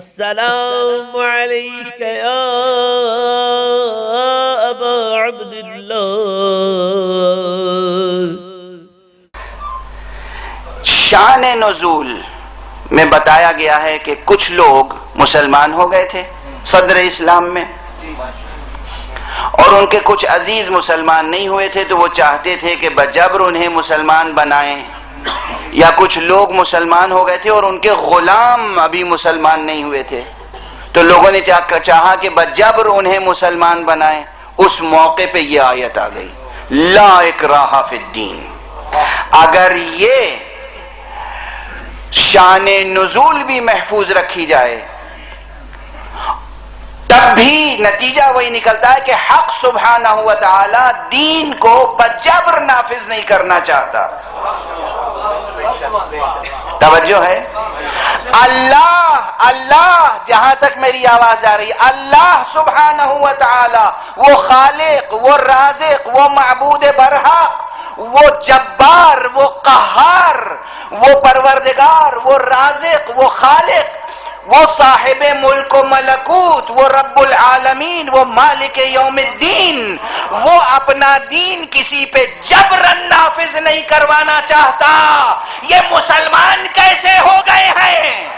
السلام علیک یا ابا عبداللہ۔ شان نزول میں بتایا گیا ہے کہ کچھ لوگ مسلمان ہو گئے تھے صدر اسلام میں، اور ان کے کچھ عزیز مسلمان نہیں ہوئے تھے تو وہ چاہتے تھے کہ بجبر انہیں مسلمان بنائیں، یا کچھ لوگ مسلمان ہو گئے تھے اور ان کے غلام ابھی مسلمان نہیں ہوئے تھے تو لوگوں نے چاہا کہ بجبر انہیں مسلمان بنائیں۔ اس موقع پہ یہ آیت آ گئی، لا اکراہ فی الدین۔ اگر یہ شان نزول بھی محفوظ رکھی جائے تب بھی نتیجہ وہی نکلتا ہے کہ حق سبحانہ و تعالی دین کو بجبر نافذ نہیں کرنا چاہتا۔ توجہ ہے؟ اللہ جہاں تک میری آواز آ رہی ہے، اللہ سبحانہ و تعالی وہ خالق، وہ رازق، وہ معبود برحق، وہ جبار، وہ قہار، وہ پروردگار، وہ رازق، وہ خالق، وہ صاحب ملک و ملکوت، وہ رب العالمین، وہ مالک یوم الدین، وہ اپنا دین کسی پہ جبرن نافذ نہیں کروانا چاہتا۔ یہ مسلمان کیسے ہو گئے ہیں؟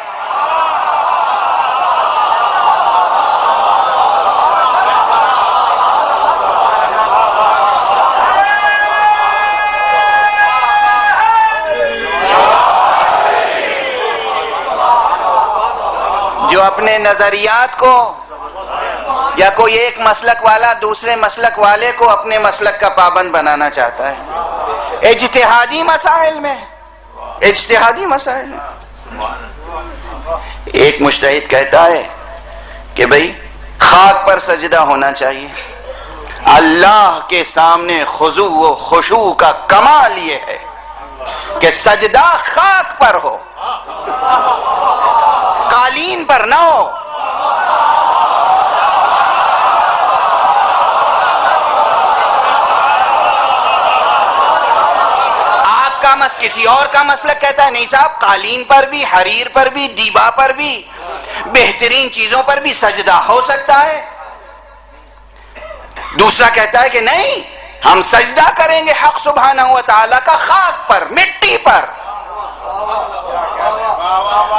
جو اپنے نظریات کو، یا کوئی ایک مسلک والا دوسرے مسلک والے کو اپنے مسلک کا پابند بنانا چاہتا ہے اجتہادی مسائل میں، اجتہادی مسائل میں۔ ایک مجتہد کہتا ہے کہ بھئی خاک پر سجدہ ہونا چاہیے، اللہ کے سامنے خضوع و خشوع کا کمال یہ ہے کہ سجدہ خاک پر ہو، قالین پر نہ ہو۔ آپ کا کسی اور کا مسلک کہتا ہے نہیں صاحب، قالین پر بھی، حریر پر بھی، دیبا پر بھی، بہترین چیزوں پر بھی سجدہ ہو سکتا ہے۔ دوسرا کہتا ہے کہ نہیں، ہم سجدہ کریں گے حق سبحانہ و تعالیٰ کا خاک پر، مٹی پر۔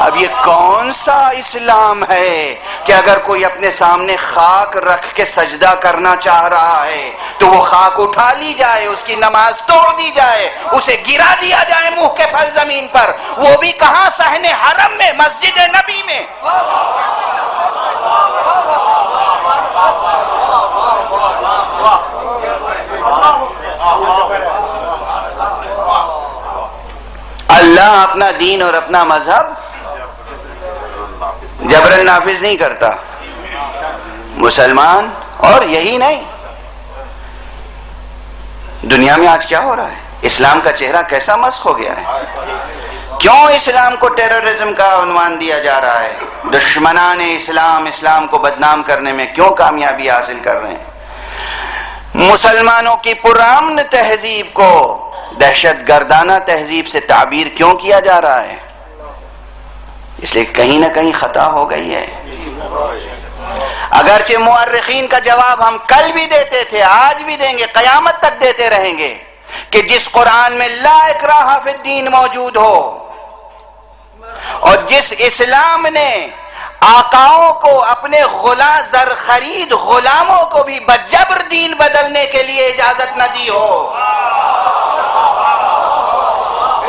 اب یہ کون سا اسلام ہے کہ اگر کوئی اپنے سامنے خاک رکھ کے سجدہ کرنا چاہ رہا ہے تو وہ خاک اٹھا لی جائے، اس کی نماز توڑ دی جائے، اسے گرا دیا جائے منہ کے پھل زمین پر، وہ بھی کہاں؟ صحن حرم میں، مسجد نبی میں۔ اللہ اپنا دین اور اپنا مذہب جبرن نافذ نہیں کرتا۔ مسلمان، اور یہی نہیں، دنیا میں آج کیا ہو رہا ہے؟ اسلام کا چہرہ کیسا مسخ ہو گیا ہے؟ کیوں اسلام کو ٹیررزم کا عنوان دیا جا رہا ہے؟ دشمنان اسلام کو بدنام کرنے میں کیوں کامیابی حاصل کر رہے ہیں؟ مسلمانوں کی پرامن تہذیب کو دہشت گردانہ تہذیب سے تعبیر کیوں کیا جا رہا ہے؟ اس لیے کہیں نہ کہیں خطا ہو گئی ہے۔ اگرچہ مورخین کا جواب ہم کل بھی دیتے تھے، آج بھی دیں گے، قیامت تک دیتے رہیں گے، کہ جس قرآن میں لا اکراہ فی الدین موجود ہو، اور جس اسلام نے آقاؤں کو اپنے زر خرید غلاموں کو بھی بجبر دین بدلنے کے لیے اجازت نہ دی ہو،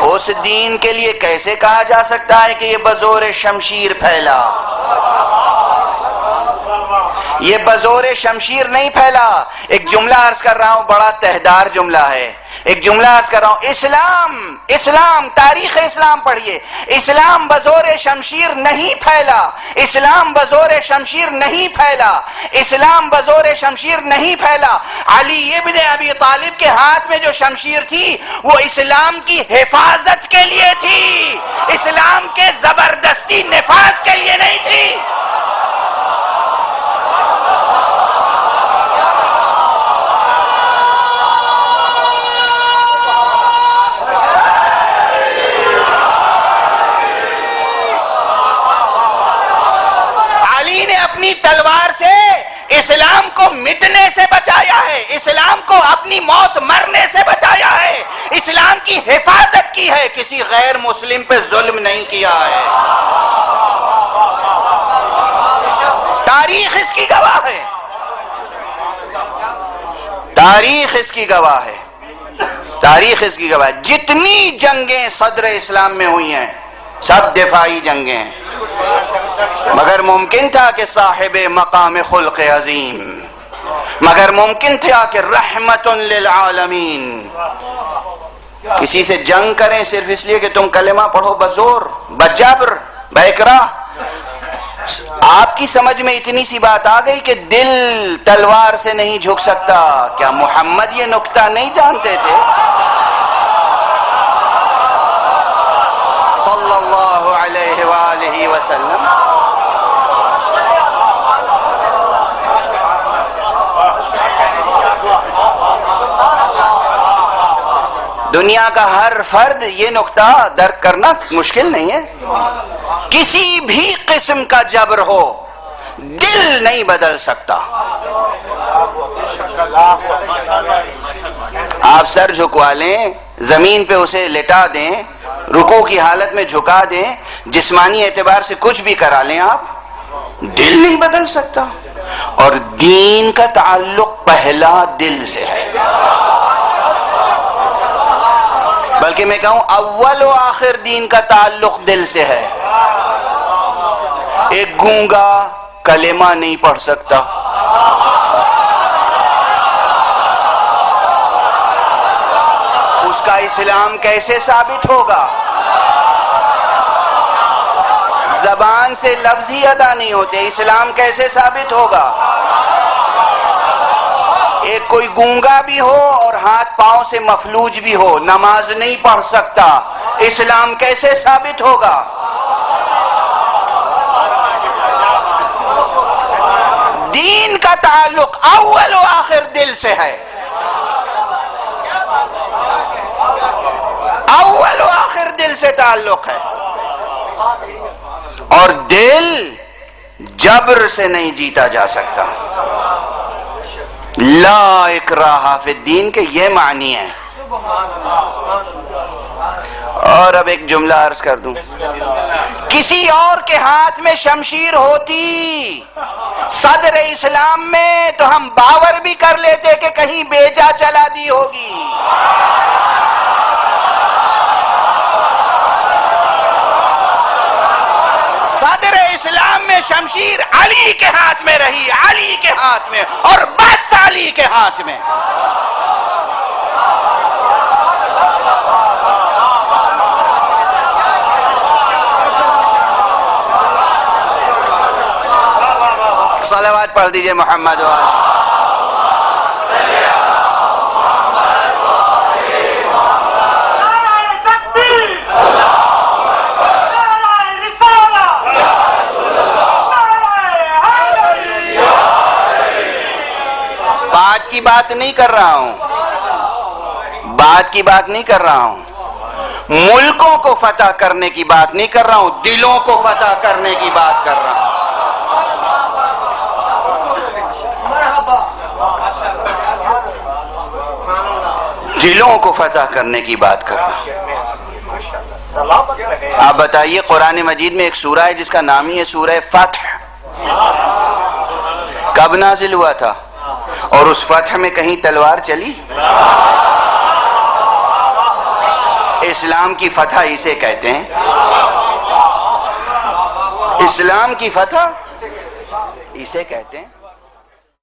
اس دین کے لیے کیسے کہا جا سکتا ہے کہ یہ بزور شمشیر پھیلا؟ یہ بزور شمشیر نہیں پھیلا۔ ایک جملہ عرض کر رہا ہوں، بڑا تہدار جملہ ہے، ایک جملہ عرض کر رہا ہوں، اسلام تاریخ اسلام پڑھیے، اسلام بزور شمشیر نہیں پھیلا، اسلام بزور شمشیر نہیں پھیلا، اسلام بزور شمشیر نہیں پھیلا۔ علی ابن ابی طالب کے ہاتھ میں جو شمشیر تھی وہ اسلام کی حفاظت کے لیے تھی، اسلام کے زبردستی نفاذ کے لیے نہیں تھی۔ اپنی تلوار سے اسلام کو مٹنے سے بچایا ہے، اسلام کو اپنی موت مرنے سے بچایا ہے، اسلام کی حفاظت کی ہے، کسی غیر مسلم پہ ظلم نہیں کیا ہے۔ تاریخ اس کی گواہ ہے، تاریخ اس کی گواہ ہے، تاریخ اس کی گواہ ہے۔ جتنی جنگیں صدر اسلام میں ہوئی ہیں سب دفاعی جنگیں ہیں، مگر ممکن تھا کہ صاحب مقام خلق عظیم، مگر ممکن تھا کہ رحمت للعالمین کسی سے جنگ کریں صرف اس لیے کہ تم کلمہ پڑھو بزور بجبر باکراہ۔ آپ کی سمجھ میں اتنی سی بات آ گئی کہ دل تلوار سے نہیں جھک سکتا، کیا محمد یہ نکتہ نہیں جانتے تھے صلی اللہ علیہ وآلہ وسلم؟ دنیا کا ہر فرد یہ نکتہ درک کرنا مشکل نہیں ہے، کسی بھی قسم کا جبر ہو دل نہیں بدل سکتا۔ آپ سر جھکوا لیں، زمین پہ اسے لٹا دیں، رکوع کی حالت میں جھکا دیں، جسمانی اعتبار سے کچھ بھی کرا لیں، آپ دل نہیں بدل سکتا۔ اور دین کا تعلق پہلا دل سے ہے، بلکہ میں کہوں اول و آخر دین کا تعلق دل سے ہے۔ ایک گونگا کلمہ نہیں پڑھ سکتا، اس کا اسلام کیسے ثابت ہوگا؟ زبان سے لفظ ہی ادا نہیں ہوتے، اسلام کیسے ثابت ہوگا؟ ایک کوئی گونگا بھی ہو اور ہاتھ پاؤں سے مفلوج بھی ہو، نماز نہیں پڑھ سکتا، اسلام کیسے ثابت ہوگا؟ دین کا تعلق اول و آخر دل سے ہے، اول و آخر دل سے تعلق ہے، اور دل جبر سے نہیں جیتا جا سکتا۔ لا اکراہ فی الدین کے یہ معنی ہے۔ اور اب ایک جملہ عرض کر دوں، کسی اور کے ہاتھ میں شمشیر ہوتی صدر اسلام میں تو ہم باور بھی کر لیتے کہ کہیں بیجا چلا دی ہوگی، صدر اسلام میں شمشیر علی کے ہاتھ میں رہی، علی کے ہاتھ میں، اور بس علی کے ہاتھ میں۔ صلوات پڑھ دیجئے محمد وآلہ۔ بات کی بات نہیں کر رہا ہوں، بات کی بات نہیں کر رہا ہوں، ملکوں کو فتح کرنے کی بات نہیں کر رہا ہوں، دلوں کو فتح کرنے کی بات کر رہا ہوں۔ دلوں کو فتح کرنے کی بات کر رہا ہوں۔ آپ بتائیے، قرآن مجید میں ایک سورہ ہے جس کا نام ہی ہے سورہ فتح، کب نازل ہوا تھا؟ اور اس فتح میں کہیں تلوار چلی؟ اسلام کی فتح اسے کہتے ہیں، اسلام کی فتح اسے کہتے ہیں۔